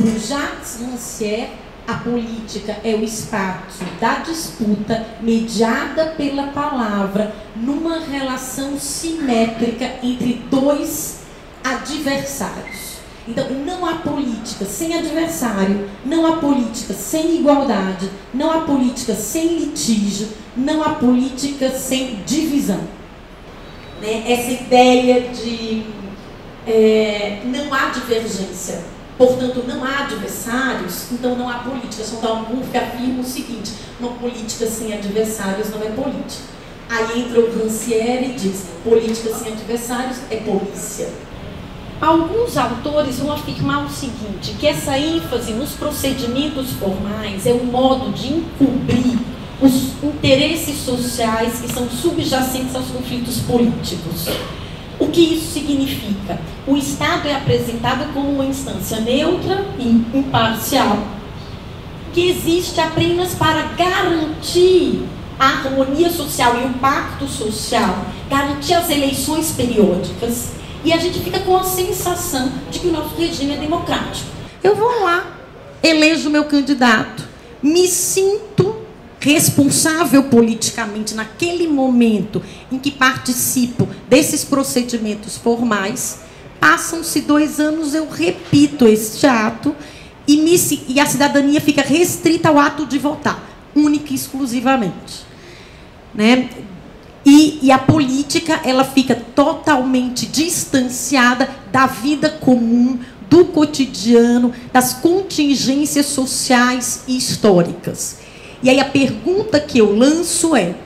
Por Jacques Rancière, a política é o espaço da disputa mediada pela palavra numa relação simétrica entre dois adversários. Então, não há política sem adversário, não há política sem igualdade, não há política sem litígio, não há política sem divisão. Né? Essa ideia de não há divergência, portanto não há adversários, então não há política. Chantal Mouffe afirma o seguinte: uma política sem adversários não é política. Aí entra o Rancière e diz: política sem adversários é polícia. Alguns autores vão afirmar o seguinte, que essa ênfase nos procedimentos formais é um modo de encobrir os interesses sociais que são subjacentes aos conflitos políticos. O que isso significa? O Estado é apresentado como uma instância neutra e imparcial, que existe apenas para garantir a harmonia social e o pacto social, garantir as eleições periódicas. E a gente fica com a sensação de que o nosso regime é democrático. Eu vou lá, elejo meu candidato, me sinto responsável politicamente naquele momento em que participo desses procedimentos formais. Passam-se 2 anos, eu repito este ato e a cidadania fica restrita ao ato de votar, única e exclusivamente. Né? E a política, ela fica totalmente distanciada da vida comum, do cotidiano, das contingências sociais e históricas. E aí a pergunta que eu lanço é: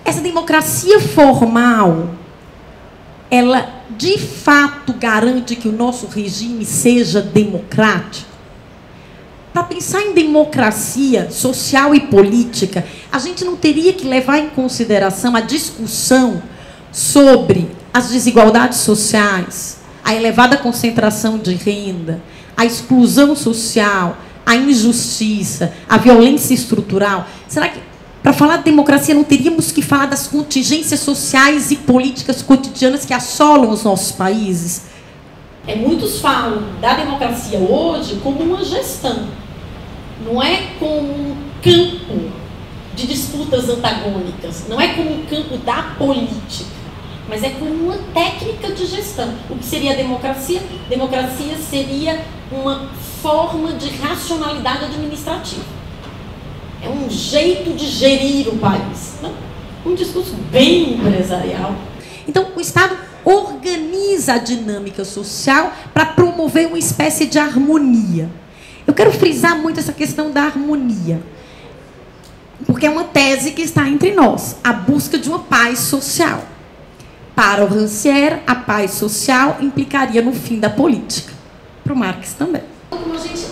essa democracia formal, ela de fato garante que o nosso regime seja democrático? Para pensar em democracia social e política, a gente não teria que levar em consideração a discussão sobre as desigualdades sociais, a elevada concentração de renda, a exclusão social, a injustiça, a violência estrutural? Será que, para falar de democracia, não teríamos que falar das contingências sociais e políticas cotidianas que assolam os nossos países? Muitos falam da democracia hoje como uma gestão, não é como um campo de disputas antagônicas, não é como um campo da política, mas é como uma técnica de gestão. O que seria a democracia? Democracia seria uma forma de racionalidade administrativa. É um jeito de gerir o país, não? Um discurso bem empresarial. Então, o Estado organiza a dinâmica social para promover uma espécie de harmonia. Eu quero frisar muito essa questão da harmonia, porque é uma tese que está entre nós, a busca de uma paz social. Para o Rancière, a paz social implicaria no fim da política. Para o Marx também. Como a gente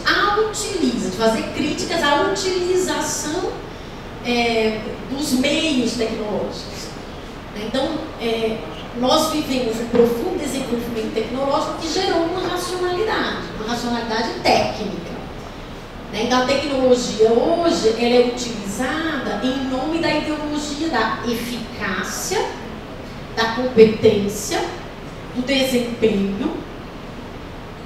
utiliza, de fazer críticas à utilização dos meios tecnológicos. Então, nós vivemos um profundo desenvolvimento tecnológico que gerou uma racionalidade técnica. Então, a tecnologia hoje ela é utilizada em nome da ideologia da eficácia, da competência, do desempenho,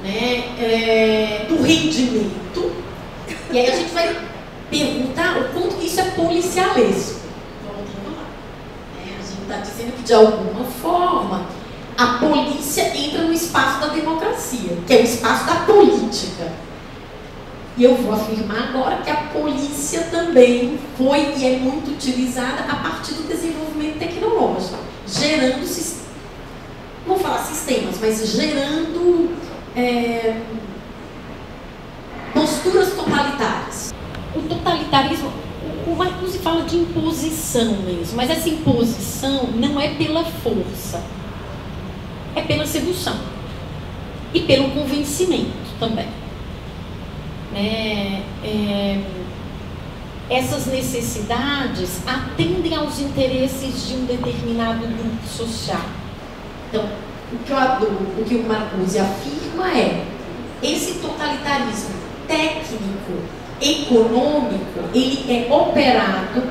né, do rendimento. E aí a gente vai perguntar o quanto que isso é policialesco. A gente está dizendo que, de alguma forma, a polícia entra no espaço da democracia, que é o espaço da política. E eu vou afirmar agora que a polícia também foi e é muito utilizada a partir do desenvolvimento tecnológico, gerando, não vou falar sistemas, mas gerando posturas totalitárias. O totalitarismo, o Marcuse fala de imposição mesmo, mas essa imposição não é pela força, é pela sedução e pelo convencimento também. Essas necessidades atendem aos interesses de um determinado grupo social. Então, o que o Marcuse afirma é: esse totalitarismo técnico, econômico, ele é operado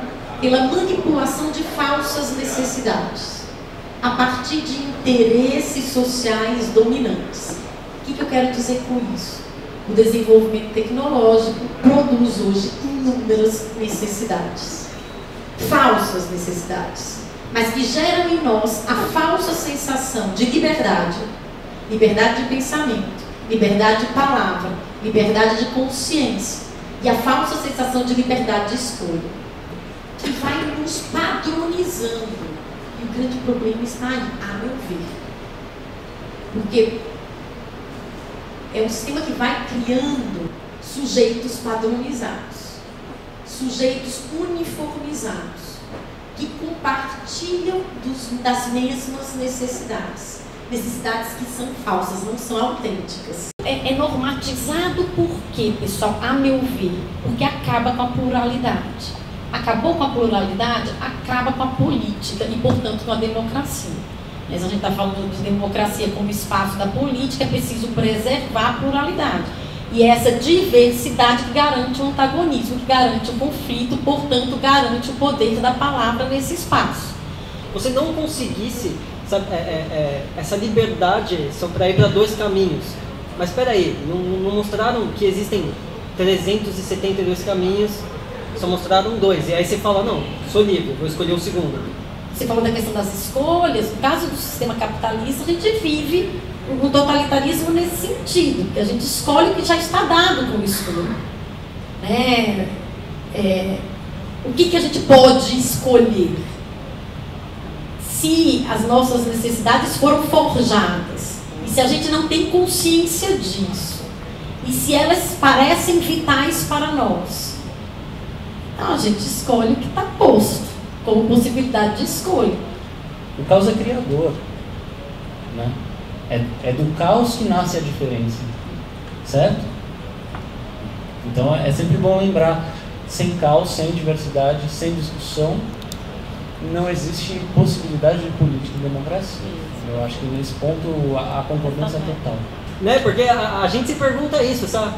pela manipulação de falsas necessidades, a partir de interesses sociais dominantes. O que eu quero dizer com isso? O desenvolvimento tecnológico produz hoje inúmeras necessidades, falsas necessidades, mas que geram em nós a falsa sensação de liberdade, liberdade de pensamento, liberdade de palavra, liberdade de consciência e a falsa sensação de liberdade de escolha, que vai nos padronizando. E o grande problema está aí, a meu ver. Porque é um sistema que vai criando sujeitos padronizados, sujeitos uniformizados, que compartilham das mesmas necessidades. Necessidades que são falsas, não são autênticas. É normatizado por quê, pessoal? A meu ver, porque acaba com a pluralidade. Acabou com a pluralidade, acaba com a política e, portanto, com a democracia. Mas a gente está falando de democracia como espaço da política, é preciso preservar a pluralidade. E é essa diversidade que garante o antagonismo, que garante o conflito, portanto, garante o poder da palavra nesse espaço. Você não conseguisse essa liberdade só para ir para dois caminhos. Mas espera aí, não mostraram que existem 372 caminhos, só mostraram 2. E aí você fala, não, sou livre, vou escolher o segundo. Você falou da questão das escolhas. No caso do sistema capitalista, a gente vive um totalitarismo nesse sentido, que a gente escolhe o que já está dado como escolha. O que a gente pode escolher? Se as nossas necessidades foram forjadas, e se a gente não tem consciência disso, e se elas parecem vitais para nós, então a gente escolhe o que está posto, como possibilidade de escolha. O caos é criador, né? É do caos que nasce a diferença, certo? Então é sempre bom lembrar, sem caos, sem diversidade, sem discussão, não existe possibilidade de política e democracia. Eu acho que nesse ponto a concordância é total. Né? Porque a gente se pergunta isso, sabe?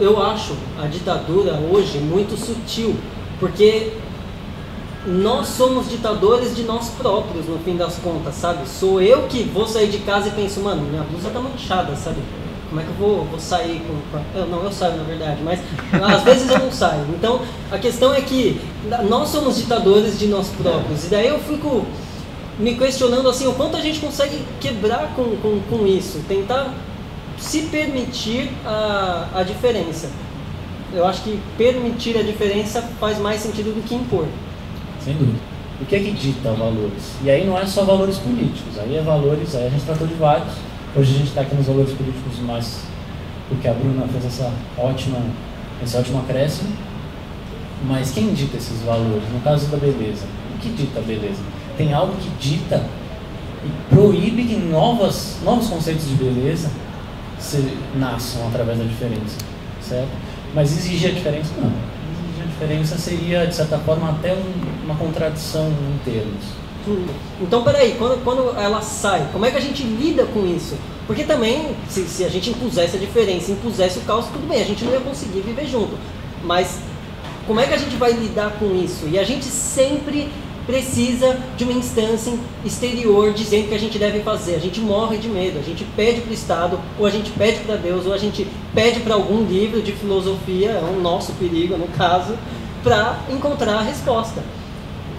Eu acho a ditadura hoje muito sutil, porque nós somos ditadores de nós próprios, no fim das contas, sabe? Sou eu que vou sair de casa e penso, mano, minha blusa tá manchada, sabe? Como é que eu vou sair com... Eu saio, na verdade, mas às vezes eu não saio. Então, a questão é que nós somos ditadores de nós próprios. E daí eu fico me questionando, assim, o quanto a gente consegue quebrar com isso. Tentar se permitir a diferença. Eu acho que permitir a diferença faz mais sentido do que impor. Sem dúvida. O que é que dita valores? E aí não é só valores políticos, aí é valores, aí a gente tratou de vários. Hoje a gente está aqui nos valores políticos, mais porque a Bruna fez esse ótimo acréscimo. Mas quem dita esses valores? No caso da beleza, o que dita a beleza? Tem algo que dita e proíbe que novos conceitos de beleza nasçam através da diferença, certo? Mas exigir a diferença, não. Exigir a diferença seria, de certa forma, até uma contradição em termos. Então, peraí, quando ela sai, como é que a gente lida com isso? Porque também, se a gente impusesse a diferença, impusesse o caos, tudo bem, a gente não ia conseguir viver junto. Mas como é que a gente vai lidar com isso? E a gente sempre precisa de uma instância exterior dizendo o que a gente deve fazer. A gente morre de medo, a gente pede para o Estado, ou a gente pede para Deus, ou a gente pede para algum livro de filosofia, é o nosso perigo no caso, para encontrar a resposta.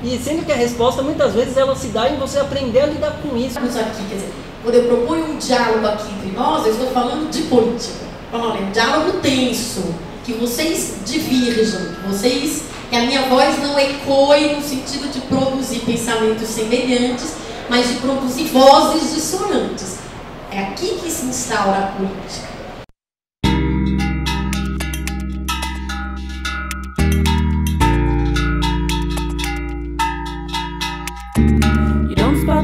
E sendo que a resposta, muitas vezes, ela se dá em você aprender a lidar com isso. Aqui, quer dizer, quando eu proponho um diálogo aqui entre nós, eu estou falando de política. Olha, um diálogo tenso, que vocês divirjam, que a minha voz não ecoe no sentido de produzir pensamentos semelhantes, mas de produzir vozes dissonantes. É aqui que se instaura a política.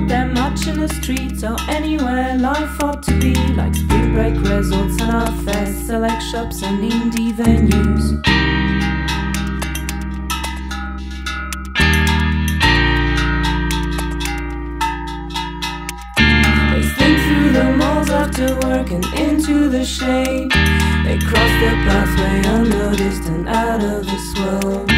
Them much in the streets or anywhere life ought to be, like spring break resorts and art fairs, select shops and indie venues. They slink through the malls after work and into the shade. They cross the pathway unnoticed and out of this world.